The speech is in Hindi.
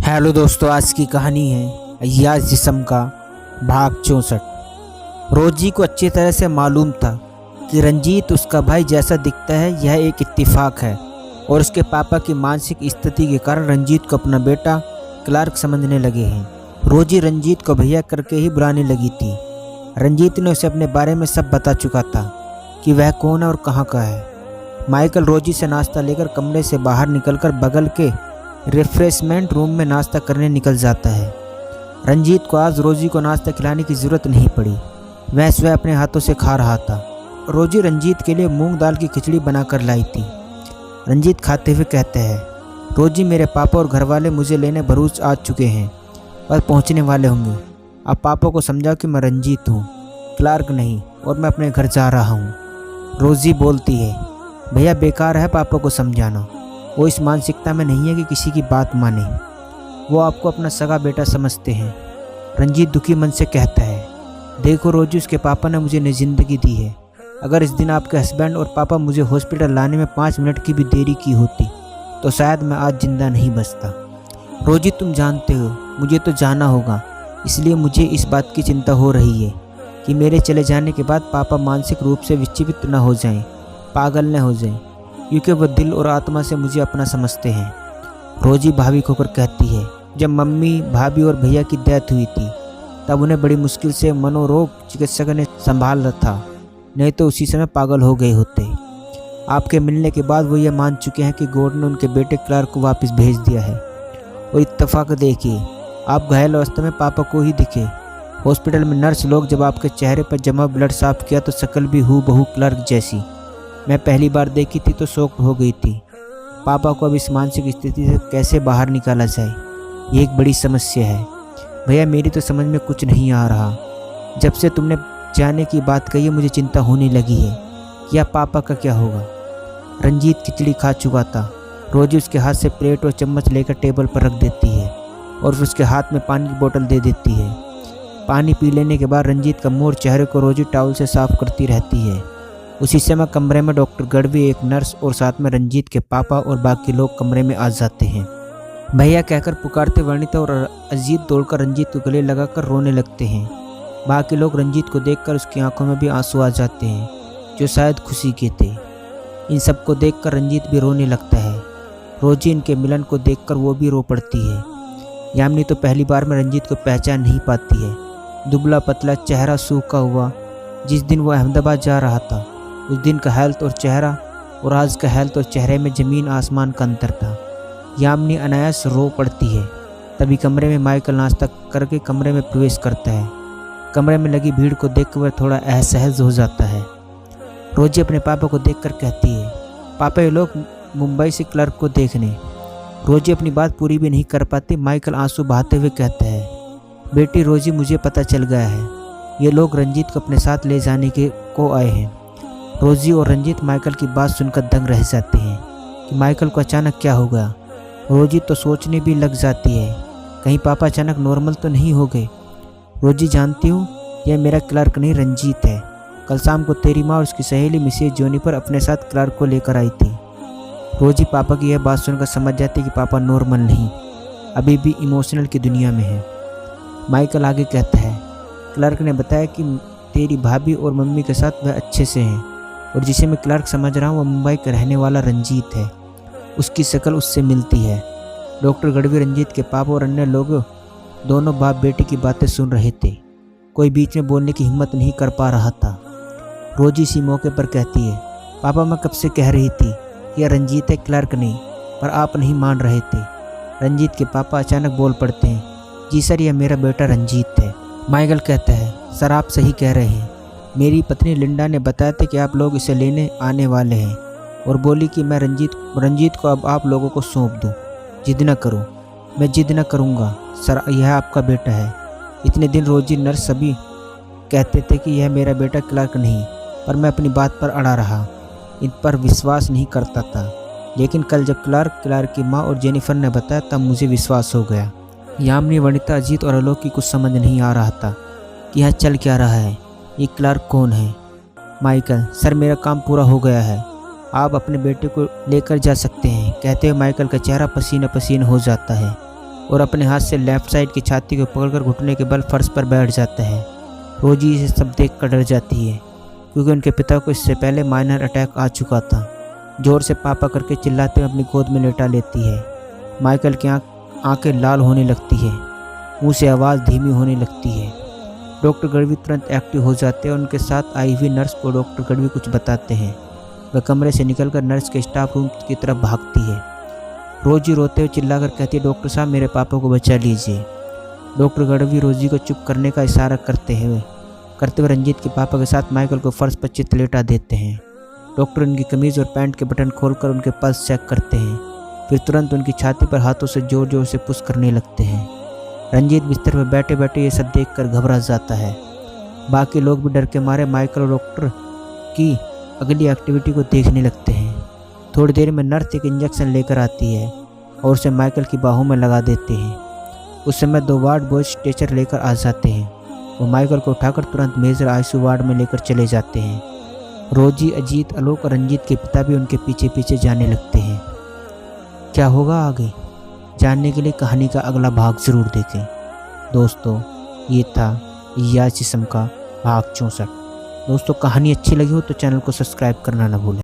हेलो दोस्तों, आज की कहानी है अय्याज जिस्म का भाग 64। रोजी को अच्छी तरह से मालूम था कि रंजीत उसका भाई जैसा दिखता है यह एक इत्तेफाक है और उसके पापा की मानसिक स्थिति के कारण रंजीत को अपना बेटा क्लार्क समझने लगे हैं। रोजी रंजीत को भैया करके ही बुलाने लगी थी। रंजीत ने उसे अपने बारे में सब बता चुका था कि वह कौन है और कहाँ का है। माइकल रोजी से नाश्ता लेकर कमरे से बाहर निकलकर बगल के रिफ्रेशमेंट रूम में नाश्ता करने निकल जाता है। रंजीत को आज रोजी को नाश्ता खिलाने की ज़रूरत नहीं पड़ी, वह स्वयं अपने हाथों से खा रहा था। रोजी रंजीत के लिए मूंग दाल की खिचड़ी बनाकर लाई थी। रंजीत खाते हुए कहते हैं, रोजी मेरे पापा और घरवाले मुझे लेने भरूच आ चुके हैं, बस पहुंचने वाले होंगे। अब पापा को समझाओ कि मैं रंजीत हूँ, क्लार्क नहीं, और मैं अपने घर जा रहा हूँ। रोजी बोलती है, भैया बेकार है पापा को समझाना, वो इस मानसिकता में नहीं है कि किसी की बात माने, वो आपको अपना सगा बेटा समझते हैं। रंजीत दुखी मन से कहता है, देखो रोजी, उसके पापा ने मुझे नई जिंदगी दी है। अगर इस दिन आपके हस्बैंड और पापा मुझे हॉस्पिटल लाने में 5 मिनट की भी देरी की होती तो शायद मैं आज जिंदा नहीं बचता। रोजी, तुम जानते हो मुझे तो जाना होगा, इसलिए मुझे इस बात की चिंता हो रही है कि मेरे चले जाने के बाद पापा मानसिक रूप से विचलित न हो जाएं, पागल न हो जाएं, क्योंकि वह दिल और आत्मा से मुझे अपना समझते हैं। रोजी भावुक होकर कहती है, जब मम्मी, भाभी और भैया की डेथ हुई थी तब उन्हें बड़ी मुश्किल से मनोरोग चिकित्सक ने संभाला था, नहीं तो उसी समय पागल हो गए होते। आपके मिलने के बाद वो ये मान चुके हैं कि गॉड ने उनके बेटे क्लार्क को वापस भेज दिया है। और इत्तेफाक देखिए, आप घायल अवस्था में पापा को ही दिखे। हॉस्पिटल में नर्स लोग जब आपके चेहरे पर जमा ब्लड साफ किया तो शक्ल भी हूबहू क्लार्क जैसी। मैं पहली बार देखी थी तो शौक हो गई थी। पापा को अब इस मानसिक स्थिति से कैसे बाहर निकाला जाए, ये एक बड़ी समस्या है। भैया, मेरी तो समझ में कुछ नहीं आ रहा। जब से तुमने जाने की बात कही है मुझे चिंता होने लगी है कि अब पापा का क्या होगा। रंजीत खिचड़ी खा चुका था। रोजी उसके हाथ से प्लेट और चम्मच लेकर टेबल पर रख देती है और फिर उसके हाथ में पानी की बोतल दे देती है। पानी पी लेने के बाद रंजीत का मुँह और चेहरे को रोजी टॉवल से साफ करती रहती है। उसी समय कमरे में डॉक्टर गढ़वी, एक नर्स और साथ में रंजीत के पापा और बाकी लोग कमरे में आ जाते हैं। भैया कहकर पुकारते वर्णिता और अजीत दौड़कर रंजीत को गले लगाकर रोने लगते हैं। बाकी लोग रंजीत को देखकर उसकी आंखों में भी आंसू आ जाते हैं, जो शायद खुशी के थे। इन सबको देखकर रंजीत भी रोने लगता है। रोजी इनके मिलन को देखकर वो भी रो पड़ती है। यामिनी तो पहली बार में रंजीत को पहचान नहीं पाती है। दुबला पतला चेहरा सूखा हुआ। जिस दिन वो अहमदाबाद जा रहा था उस दिन का हेल्थ और चेहरा और आज का हेल्थ और चेहरे में ज़मीन आसमान का अंतर था। यामिनी अनायास रो पड़ती है। तभी कमरे में माइकल नाश्ता करके कमरे में प्रवेश करता है। कमरे में लगी भीड़ को देखकर वह थोड़ा असहज हो जाता है। रोजी अपने पापा को देखकर कहती है, पापा, ये लोग मुंबई से क्लर्क को देखने। रोजी अपनी बात पूरी भी नहीं कर पाती। माइकल आंसू बहाते हुए कहता है, बेटी रोजी, मुझे पता चल गया है, ये लोग रंजीत को अपने साथ ले जाने को आए हैं। रोजी और रंजीत माइकल की बात सुनकर दंग रह जाते हैं कि माइकल को अचानक क्या हो गया। रोजी तो सोचने भी लग जाती है, कहीं पापा अचानक नॉर्मल तो नहीं हो गए। रोजी, जानती हूँ यह मेरा क्लार्क नहीं रंजीत है। कल शाम को तेरी माँ और उसकी सहेली मिसेज जोनीफर अपने साथ क्लार्क को लेकर आई थी। रोजी पापा की यह बात सुनकर समझ जाती है कि पापा नॉर्मल नहीं, अभी भी इमोशनल की दुनिया में है। माइकल आगे कहता है, क्लार्क ने बताया कि तेरी भाभी और मम्मी के साथ वह अच्छे से हैं और जिसे मैं क्लार्क समझ रहा हूँ वह मुंबई का रहने वाला रंजीत है। उसकी शक्ल उससे मिलती है। डॉक्टर गढ़वी, रंजीत के पापा और अन्य लोग दोनों बाप बेटी की बातें सुन रहे थे। कोई बीच में बोलने की हिम्मत नहीं कर पा रहा था। रोजी इसी मौके पर कहती है, पापा, मैं कब से कह रही थी कि यह रंजीत है, क्लार्क नहीं, पर आप नहीं मान रहे थे। रंजीत के पापा अचानक बोल पड़ते हैं, जी सर, यह मेरा बेटा रंजीत है। माइकल कहता है, सर आप सही कह रहे हैं। मेरी पत्नी लिंडा ने बताया था कि आप लोग इसे लेने आने वाले हैं और बोली कि मैं रंजीत को अब आप लोगों को सौंप दूं। जिद न करो। मैं जिद न करूंगा सर, यह आपका बेटा है। इतने दिन रोजी, नर्स सभी कहते थे कि यह मेरा बेटा क्लार्क नहीं, पर मैं अपनी बात पर अड़ा रहा, इन पर विश्वास नहीं करता था। लेकिन कल जब क्लार्क की माँ और जेनिफर ने बताया तब मुझे विश्वास हो गया। यामिनी, वनिता, अजीत और आलोक की कुछ समझ नहीं आ रहा था कि यह चल क्या रहा है। ये क्लार्क कौन है? माइकल, सर मेरा काम पूरा हो गया है, आप अपने बेटे को लेकर जा सकते हैं। कहते हुए माइकल का चेहरा पसीना पसीना हो जाता है। और अपने हाथ से लेफ्ट साइड की छाती को पकड़कर घुटने के बल फर्श पर बैठ जाता है। रोजी इसे सब देख कर डर जाती है क्योंकि उनके पिता को इससे पहले माइनर अटैक आ चुका था। जोर से पापा करके चिल्लाते हुए अपनी गोद में लेटा लेती है। माइकल की आंखें लाल होने लगती है, मुंह से आवाज़ धीमी होने लगती है। डॉक्टर गढ़वी तुरंत एक्टिव हो जाते हैं और उनके साथ आई हुई नर्स को डॉक्टर गढ़वी कुछ बताते हैं। वह कमरे से निकलकर नर्स के स्टाफ रूम की तरफ भागती है। रोजी रोते हुए चिल्लाकर कहती है, डॉक्टर साहब मेरे पापा को बचा लीजिए। डॉक्टर गढ़वी रोजी को चुप करने का इशारा करते हुए रंजीत के पापा के साथ माइकल को फर्श पर चित लेटा देते हैं। डॉक्टर उनकी कमीज़ और पैंट के बटन खोलकर उनके पल्स चेक करते हैं, फिर तुरंत उनकी छाती पर हाथों से जोर जोर से पुश करने लगते हैं। रंजीत बिस्तर पर बैठे बैठे ये सब देखकर घबरा जाता है। बाकी लोग भी डर के मारे माइकल और डॉक्टर की अगली एक्टिविटी को देखने लगते हैं। थोड़ी देर में नर्स एक इंजेक्शन लेकर आती है और उसे माइकल की बाहों में लगा देते हैं। उस समय 2 वार्ड बॉय स्ट्रेचर लेकर आ जाते हैं। वो माइकल को उठाकर तुरंत मेजर आईसीयू वार्ड में लेकर चले जाते हैं। रोजी, अजीत, आलोक और रंजीत के पिता भी उनके पीछे पीछे जाने लगते हैं। क्या होगा आगे जानने के लिए कहानी का अगला भाग ज़रूर देखें। दोस्तों, ये था इलियास जिस्म का भाग 64। दोस्तों, कहानी अच्छी लगी हो तो चैनल को सब्सक्राइब करना ना भूलें।